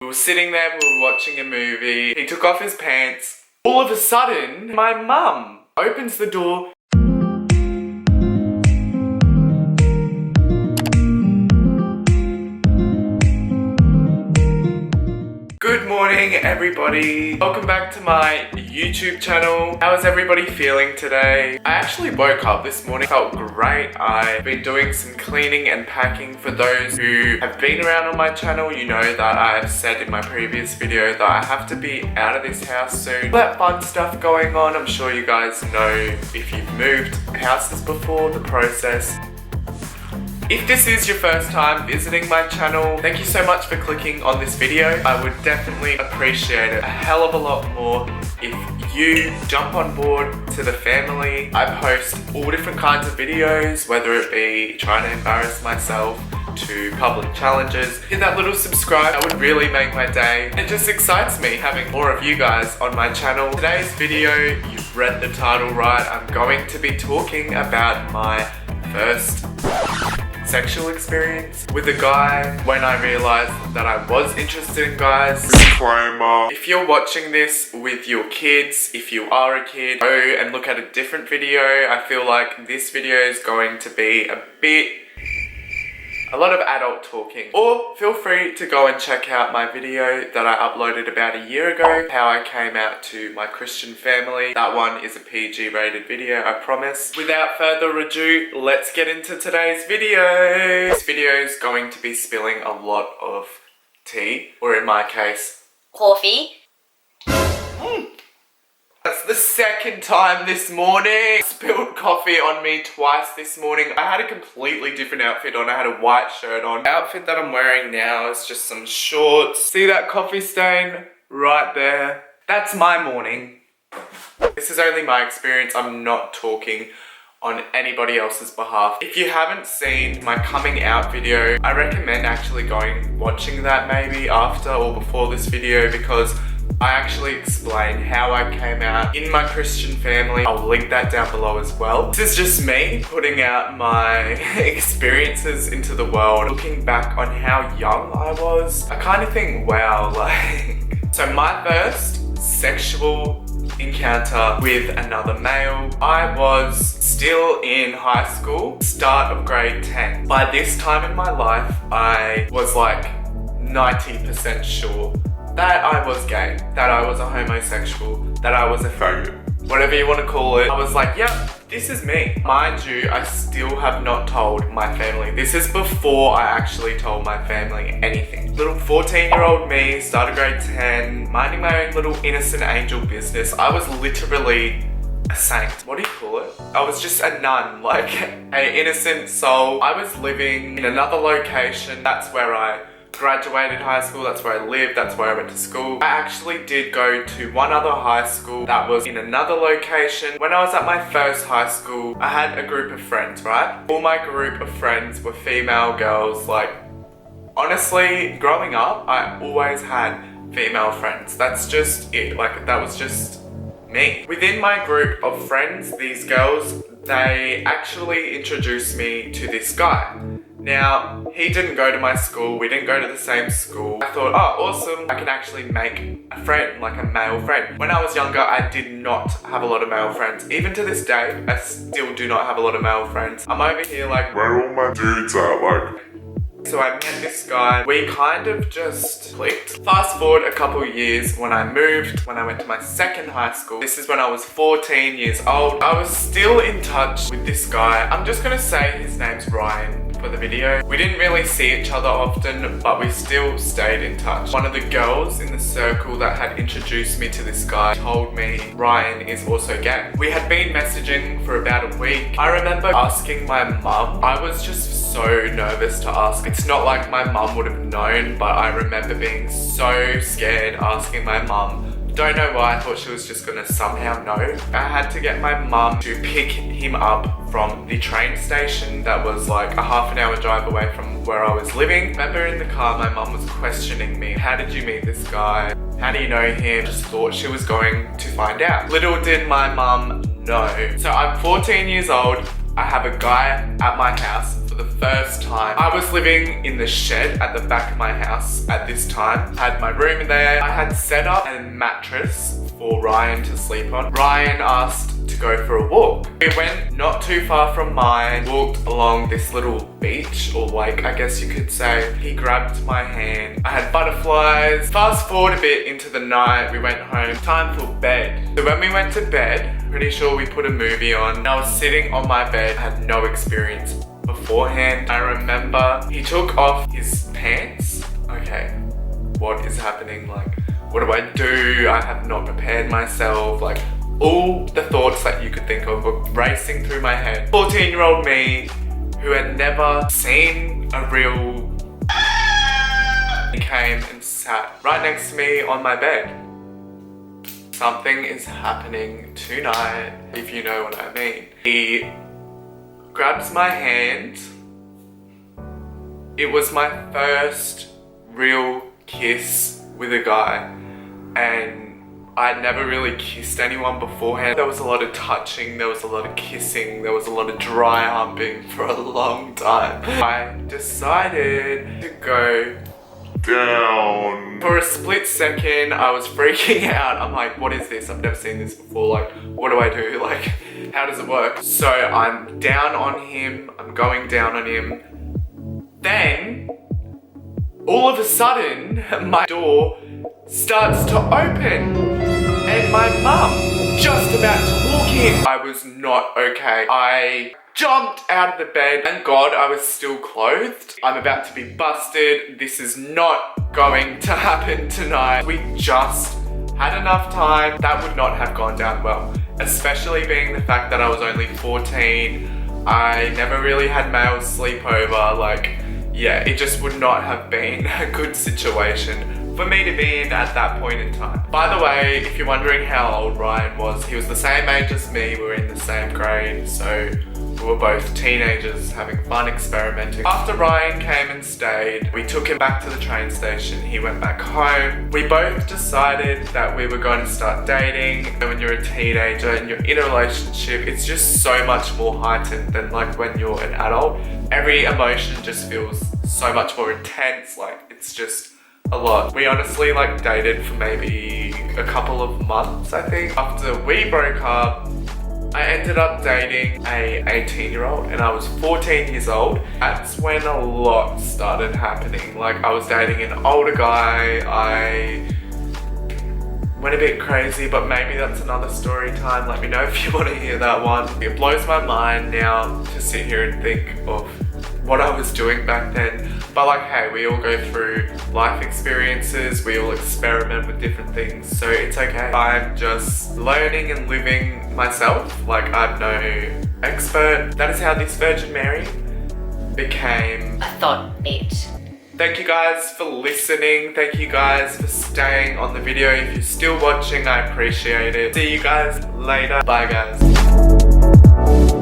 We were sitting there, we were watching a movie. He took off his pants. All of a sudden, my mum opens the door. Good morning, everybody. Welcome back to my YouTube channel. How is everybody feeling today? I actually woke up this morning, felt great. I've been doing some cleaning and packing. For those who have been around on my channel, you know that I've said in my previous video that I have to be out of this house soon. That fun stuff going on. I'm sure you guys know if you've moved houses before, the process. If this is your first time visiting my channel, thank you so much for clicking on this video. I would definitely appreciate it a hell of a lot more if you jump on board to the family. I post all different kinds of videos, whether it be trying to embarrass myself to public challenges. Hit that little subscribe, that would really make my day. It just excites me having more of you guys on my channel. Today's video, you've read the title right, I'm going to be talking about my first sexual experience with a guy when I realized that I was interested in guys. Disclaimer. If you're watching this with your kids, if you are a kid, go and look at a different video. I feel like this video is going to be a lot of adult talking. Or feel free to go and check out my video that I uploaded about a year ago, how I came out to my Christian family. That one is a PG rated video, I promise. Without further ado, let's get into today's video. This video is going to be spilling a lot of tea, or in my case, coffee. That's the second time this morning. Spilled coffee on me twice this morning. I had a completely different outfit on. I had a white shirt on. The outfit that I'm wearing now is just some shorts. See that coffee stain right there? That's my morning. This is only my experience. I'm not talking on anybody else's behalf. If you haven't seen my coming out video, I recommend actually watching that maybe after or before this video, because I actually explain how I came out in my Christian family. I'll link that down below as well. This is just me putting out my experiences into the world, looking back on how young I was. I kind of think, wow, So my first sexual encounter with another male, I was still in high school, start of grade 10. By this time in my life, I was like 90% sure that I was gay, that I was a homosexual, that I was a faggot, whatever you want to call it. I was like, yep, this is me. Mind you, I still have not told my family. This is before I actually told my family anything. Little 14-year-old me, started grade 10, minding my own little innocent angel business. I was literally a saint. What do you call it? I was just a nun, like an innocent soul. I was living in another location. That's where I graduated high school, that's where I lived, that's where I went to school. I actually did go to one other high school that was in another location. When I was at my first high school, I had a group of friends, right? All my group of friends were female girls. Like, honestly, growing up, I always had female friends. That's just it. Like, that was just me. Within my group of friends, these girls, they actually introduced me to this guy. Now, he didn't go to my school, we didn't go to the same school. I thought, oh, awesome, I can actually make a friend, like a male friend. When I was younger, I did not have a lot of male friends. Even to this day, I still do not have a lot of male friends. I'm over here like, where all my dudes at, like? So I met this guy, we kind of just clicked. Fast forward a couple years, when I moved, when I went to my second high school, this is when I was 14 years old. I was still in touch with this guy. I'm just gonna say his name's Ryan for the video. We didn't really see each other often, but we still stayed in touch. One of the girls in the circle that had introduced me to this guy told me Ryan is also gay. We had been messaging for about a week. I remember asking my mum. I was just so nervous to ask. It's not like my mum would have known, but I remember being so scared asking my mum. Don't know why, I thought she was just gonna somehow know. I had to get my mum to pick him up from the train station that was like a half an hour drive away from where I was living. Remember in the car, my mum was questioning me. How did you meet this guy? How do you know him? Just thought she was going to find out. Little did my mum know. So I'm 14 years old. I have a guy at my house for the first time. I was living in the shed at the back of my house at this time. I had my room in there. I had set up a mattress for Ryan to sleep on. Ryan asked to go for a walk. We went not too far from mine, walked along this little beach or lake, I guess you could say. He grabbed my hand. I had butterflies. Fast forward a bit into the night, we went home. Time for bed. So when we went to bed, pretty sure we put a movie on. And I was sitting on my bed, I had no experience beforehand. I remember he took off his pants. Okay, what is happening? Like, what do I do? I have not prepared myself. Like, all the thoughts that you could think of were racing through my head. 14-year-old me, who had never seen a real... He came and sat right next to me on my bed. Something is happening tonight, if you know what I mean. He grabs my hand. It was my first real kiss with a guy, and I'd never really kissed anyone beforehand. There was a lot of touching, there was a lot of kissing, there was a lot of dry humping for a long time. I decided to go down. For a split second, I was freaking out. I'm like, what is this? I've never seen this before. Like, what do I do? Like, how does it work? So I'm down on him, I'm going down on him. Then, all of a sudden, my door starts to open and my mum just about to walk in. I was not okay. I jumped out of the bed. Thank God I was still clothed. I'm about to be busted. This is not going to happen tonight. We just had enough time. That would not have gone down well, especially being the fact that I was only 14. I never really had male sleepover. Like, yeah, it just would not have been a good situation for me to be in at that point in time. By the way, if you're wondering how old Ryan was, he was the same age as me. We were in the same grade, so we were both teenagers having fun experimenting. After Ryan came and stayed, we took him back to the train station. He went back home. We both decided that we were going to start dating. And when you're a teenager and you're in a relationship, it's just so much more heightened than like when you're an adult. Every emotion just feels so much more intense. Like, it's just a lot. We honestly like dated for maybe a couple of months, I think. After we broke up, I ended up dating a 18-year-old and I was 14 years old. That's when a lot started happening. Like, I was dating an older guy. I went a bit crazy, but maybe that's another story time. Let me know if you want to hear that one. It blows my mind now to sit here and think of what I was doing back then. But like, hey, we all go through life experiences, we all experiment with different things, so it's okay. I'm just learning and living myself. Like, I'm no expert. That is how this Virgin Mary became a thought bait. Thank you guys for listening. Thank you guys for staying on the video. If you're still watching, I appreciate it. See you guys later. Bye guys.